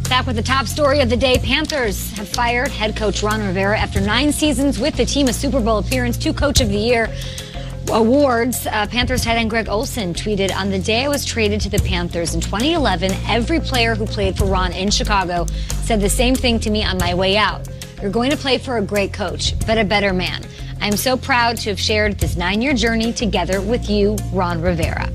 Back with the top story of the day. Panthers have fired head coach Ron Rivera after 9 seasons with the team, a Super Bowl appearance, 2 Coach of the Year awards. Panthers tight end Greg Olsen tweeted, "On the day I was traded to the Panthers in 2011, every player who played for Ron in Chicago said the same thing to me on my way out. You're going to play for a great coach, but a better man. I'm so proud to have shared this 9-year journey together with you, Ron Rivera."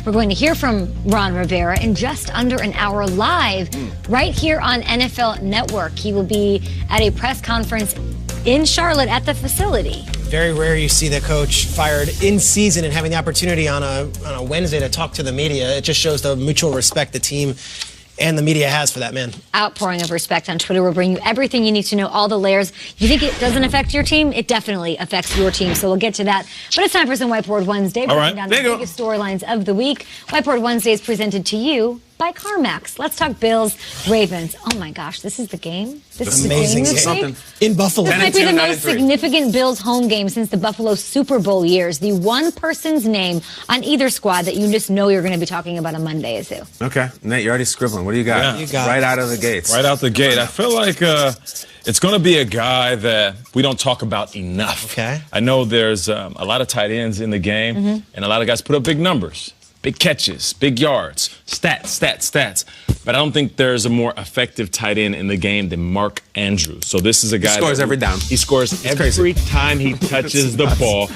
We're going to hear from Ron Rivera in just under an hour live right here on NFL Network. He will be at a press conference in Charlotte at the facility. Very rare you see the coach fired in season and having the opportunity on a Wednesday to talk to the media. It just shows the mutual respect the team and the media has for that man. Outpouring of respect on Twitter. We'll bring you everything you need to know, all the layers. You think it doesn't affect your team? It definitely affects your team, so we'll get to that. But it's time for some Whiteboard Wednesday. Breaking down the biggest storylines of the week. Whiteboard Wednesday is presented to you by CarMax. Let's talk Bills, Ravens. Oh my gosh, this is the game? This is amazing the game game. In Buffalo. This might be the most significant Bills home game since the Buffalo Super Bowl years. The one person's name on either squad that you just know you're going to be talking about on Monday is who? Okay, Nate, you're already scribbling. What do you got? Yeah. You got right out of the gates. Right out the gate. I feel like it's going to be a guy that we don't talk about enough. Okay. I know there's a lot of tight ends in the game, and a lot of guys put up big numbers, big catches, big yards, stats. But I don't think there's a more effective tight end in the game than Mark Andrews. So this is a guy He scores every down. He scores every time he touches the ball.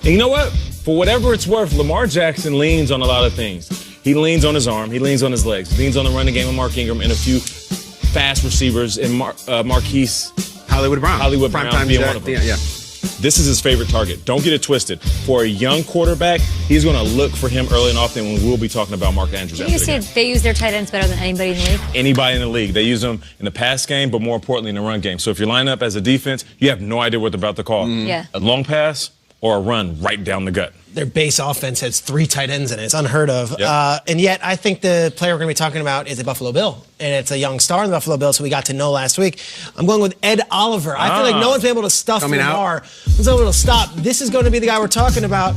And you know what? For whatever it's worth, Lamar Jackson leans on a lot of things. He leans on his arm. He leans on his legs. He leans on the running game of Mark Ingram and a few fast receivers and Marquise Hollywood Brown. Brown being one of them. Yeah. This is his favorite target. Don't get it twisted. For a young quarterback, he's going to look for him early and often when we'll be talking about Mark Andrews. You said they use their tight ends better than anybody in the league? Anybody in the league. They use them in the pass game, but more importantly in the run game. So if you're lining up as a defense, you have no idea what they're about to call. Yeah. A long pass or a run right down the gut. Their base offense has 3 tight ends in it. It's unheard of. Yep. And yet, I think the player we're going to be talking about is a Buffalo Bill. And it's a young star in the Buffalo Bills who we got to know last week. I'm going with Ed Oliver. I feel like no one's been able to stuff Lamar. No one's able to stop. This is going to be the guy we're talking about.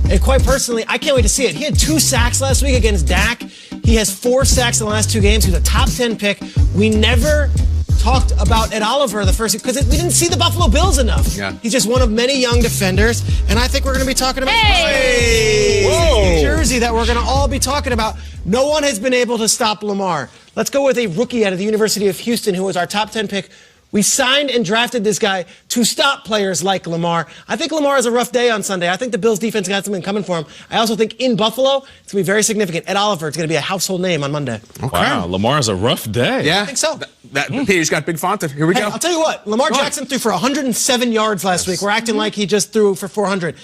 And quite personally, I can't wait to see it. He had 2 sacks last week against Dak. He has 4 sacks in the last 2 games. He's a top 10 pick. We never talked about Ed Oliver the first because we didn't see the Buffalo Bills enough. Yeah. He's just one of many young defenders, and I think we're going to be talking about Whoa. New Jersey that we're going to all be talking about. No one has been able to stop Lamar. Let's go with a rookie out of the University of Houston who was our top 10 pick. We signed and drafted this guy to stop players like Lamar. I think Lamar has a rough day on Sunday. I think the Bills defense got something coming for him. I also think in Buffalo, it's going to be very significant. Ed Oliver, it's going to be a household name on Monday. Okay. Wow, Lamar's a rough day. Yeah. I think so. That page got big font. Here we go. I'll tell you what. Lamar Jackson threw for 107 yards last week. We're acting like he just threw for 400.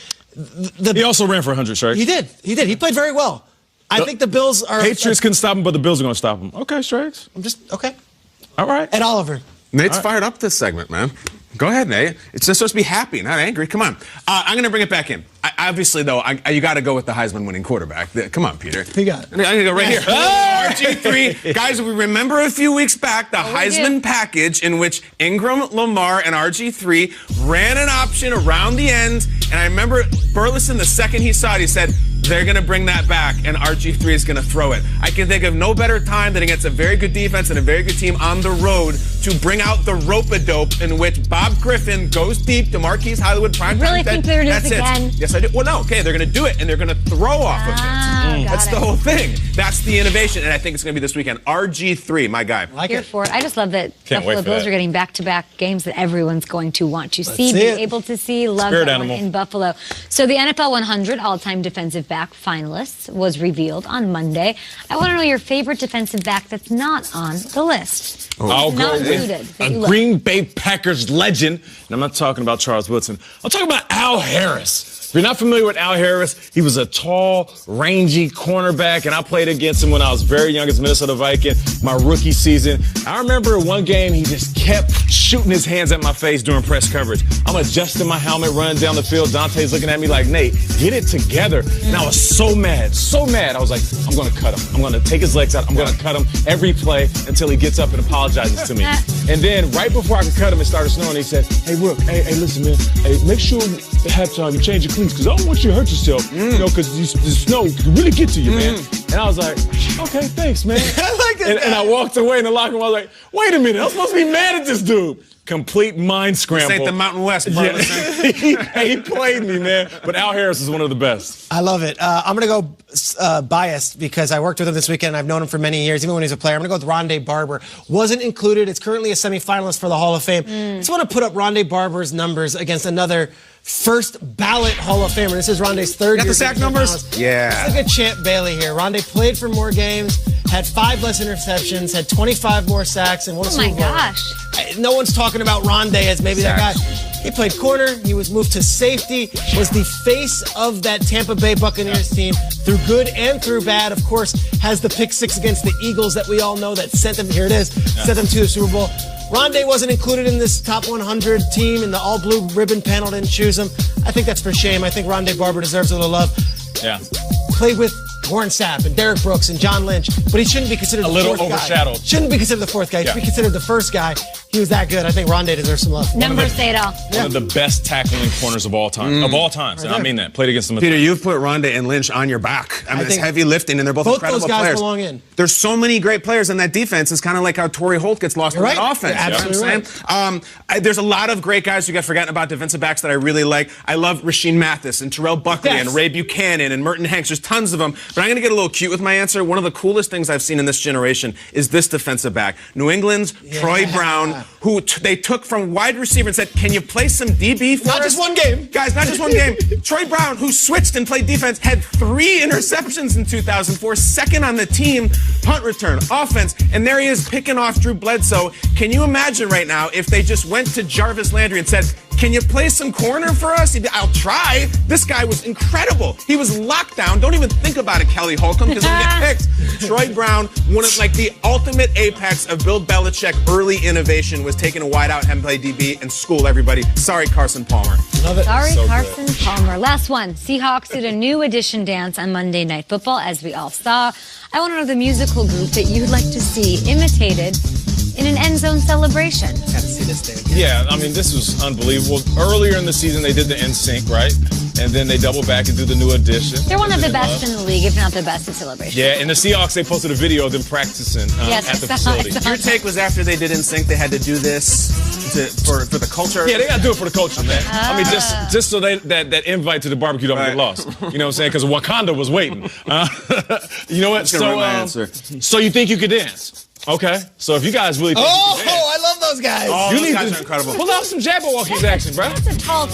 He also ran for 100 strikes. He did. He played very well. I think the Bills are... Patriots couldn't stop him, but the Bills are going to stop him. Okay, strikes. Okay. All right. Ed Oliver. Nate's fired up this segment, man. Go ahead, Nate. It's just supposed to be happy, not angry. Come on. I'm going to bring it back in. Obviously, though, you got to go with the Heisman-winning quarterback. Come on, Peter. You got it. I'm going to go right here. RG3. Guys, we remember a few weeks back the Heisman package in which Ingram, Lamar, and RG3 ran an option around the end. And I remember Burleson, the second he saw it, he said, they're going to bring that back, and RG3 is going to throw it. I can think of no better time than against a very good defense and a very good team on the road to bring out the rope-a-dope in which Bob Griffin goes deep to Marquise Hollywood prime. You really think they're going to do it again? Yes, I do. Well, no, okay, they're going to do it, and they're going to throw off of it. That's the whole thing. That's the innovation, and I think it's going to be this weekend. RG3, my guy. Here for it. I just love that Buffalo Bills are getting back-to-back games that everyone's going to want to see, be able to see, love that one in Buffalo. So the NFL 100 all-time defensive back finalists was revealed on Monday. I want to know your favorite defensive back that's not on the list. I'll go with a Green Bay Packers legend, and I'm not talking about Charles Woodson. I'm talking about Al Harris. If you're not familiar with Al Harris, he was a tall, rangy cornerback, and I played against him when I was very young as Minnesota Viking, my rookie season. I remember one game he just kept shooting his hands at my face during press coverage. I'm adjusting my helmet, running down the field. Dante's looking at me like, Nate, get it together. And I was so mad. I was like, I'm going to cut him. I'm going to take his legs out. I'm going to cut him every play until he gets up and apologizes to me. And then right before I could cut him, it started snowing. He said, hey, Rook, hey, listen, man. Hey, make sure at halftime you change your cleats because I don't want you to hurt yourself. You know, because the snow can really get to you, man. And I was like, okay, thanks, man. I like that. and I walked away in the locker room. I was like, wait a minute, I'm supposed to be mad at this dude. Complete mind scramble. This ain't the Mountain West, bro. Yeah. he played me, man. But Al Harris is one of the best. I love it. I'm going to go biased because I worked with him this weekend. I've known him for many years, even when he was a player. I'm going to go with Rondé Barber. Wasn't included. It's currently a semifinalist for the Hall of Fame. I just want to put up Rondé Barber's numbers against another first ballot Hall of Famer. This is Rondé's third year. Got the sack numbers? Yeah. Let's look at Champ Bailey here. Rondé played for more games, had 5 less interceptions, had 25 more sacks, and won a Super Bowl. Oh my gosh. No one's talking about Rondé as maybe that guy. He played corner. He was moved to safety. Was the face of that Tampa Bay Buccaneers team through good and through bad. Of course, has the pick 6 against the Eagles that we all know that sent them. Here it is. Sent them to the Super Bowl. Rondé wasn't included in this top 100 team, and the all-blue ribbon panel didn't choose him. I think that's for shame. I think Rondé Barber deserves a little love. Yeah. Played with Warren Sapp and Derrick Brooks and John Lynch, but he shouldn't be considered the fourth guy. A little overshadowed. Shouldn't be considered the fourth guy. He should be considered the first guy. He was that good. I think Rondé deserves some love. Numbers say it all. One of the best tackling corners of all time. Of all time. And I mean that. Played against them. Peter, you've put Rondé and Lynch on your back. I mean, it's heavy lifting, and they're both incredible those guys players. belong in. There's so many great players in that defense. It's kind of like how Torrey Holt gets lost in that offense. You're absolutely you know what I'm saying? There's a lot of great guys who get forgotten about defensive backs that I really like. I love Rasheed Mathis and Terrell Buckley and Ray Buchanan and Merton Hanks. There's tons of them. But I'm going to get a little cute with my answer. One of the coolest things I've seen in this generation is this defensive back. New England's Troy Brown, who they took from wide receiver and said, can you play some DB for us? Not just one game. Guys, not just one game. Troy Brown, who switched and played defense, had 3 interceptions in 2004, second on the team, punt return, offense, and there he is picking off Drew Bledsoe. Can you imagine right now if they just went to Jarvis Landry and said, can you play some corner for us? I'll try. This guy was incredible. He was locked down. Don't even think about it, Kelly Holcomb, because he'll get picked. Troy Brown, one of like the ultimate apex of Bill Belichick early innovation, was taking a wide out and play DB and school everybody. Sorry, Carson Palmer. Love it. Sorry, Carson Palmer. Last one. Seahawks did a new edition dance on Monday Night Football, as we all saw. I want to know the musical group that you'd like to see imitated in an end zone celebration. Got to see this thing. Yeah, I mean, this was unbelievable. Earlier in the season, they did the NSYNC, right? And then they double back and do the new edition. They're one of the best in the league, if not the best at celebration. Yeah, and the Seahawks, they posted a video of them practicing at the facility. Your take was after they did NSYNC, they had to do this for the culture? Yeah, they got to do it for the culture, man. I mean, just so that invite to the barbecue don't get lost. You know what I'm saying? Because Wakanda was waiting. You know what? So you think you could dance? Okay, so if you guys really think you can dance, I love those guys. Oh, you those need guys to are incredible. pull out some Jabberwockies action, bro. That's a tall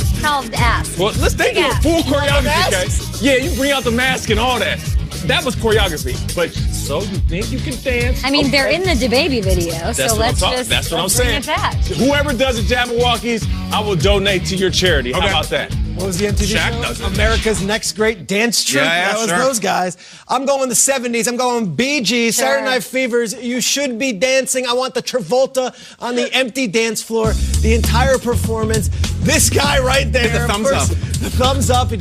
ass. Well, they do a full choreography, okay? Yeah, you bring out the mask and all that. That was choreography. But so you think you can dance? I mean, they're in the DaBaby video, That's so let's just That's what I'm bring saying. it back. Whoever does the Jabberwockies, I will donate to your charity. How about that? What was the MTV Shaq show? does it. America's Next Great Dance Troupe. Yeah, that was sure. those guys. I'm going the 70s. I'm going Bee Gees, Sure. Saturday Night Fevers. You should be dancing. I want the Travolta on the empty dance floor, the entire performance. This guy right there. The thumbs up. The thumbs up.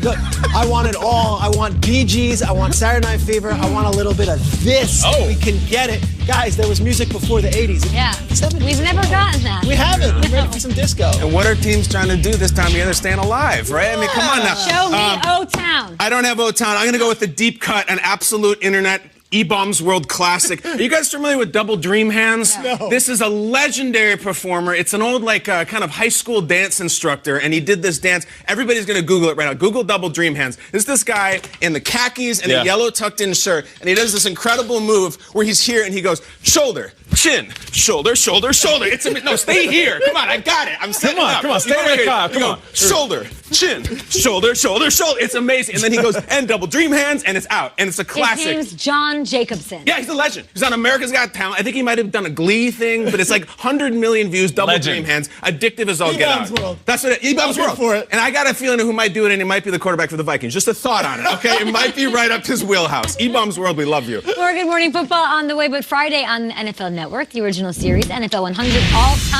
I want it all. I want Bee Gees. I want Saturday Night Fever. I want a little bit of this. Oh. We can get it. Guys, there was music before the 80s. Yeah, 70s. we've never gotten that. We haven't. We're ready for some disco. And what are teams trying to do this time of year? They're staying alive, right? I mean, come on now. Show me O-Town. I don't have O-Town. I'm going to go with the deep cut, an absolute internet E-Bombs World Classic. Are you guys familiar with Double Dream Hands? No. This is a legendary performer. It's an old, kind of high school dance instructor, and he did this dance. Everybody's going to Google it right now. Google Double Dream Hands. This guy in the khakis and a yellow tucked-in shirt, and he does this incredible move where he's here and he goes, shoulder, chin, shoulder, shoulder, shoulder. No, stay here. Come on, I got it. I'm setting up. Come on, stay right there. Come on. Shoulder, chin, shoulder, shoulder, shoulder. It's amazing. And then he goes, and Double Dream Hands, and it's out. And it's a classic. His name's John Jacobson. Yeah, he's a legend. He's on America's Got Talent. I think he might have done a Glee thing, but it's like 100 million views, Double Dream Hands, addictive as all get out. E-Bombs World. That's what E-Bombs World. For it. And I got a feeling who might do it, and he might be the quarterback for the Vikings. Just a thought on it, okay? It might be right up his wheelhouse. E-Bombs World, we love you. More Good Morning Football on the way, but Friday on NFL Network, the original series, NFL 100 all-time.